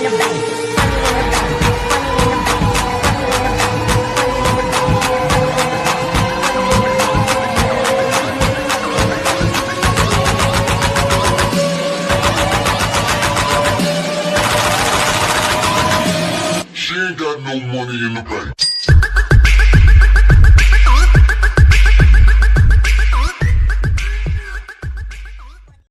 She ain't got no money in the bank.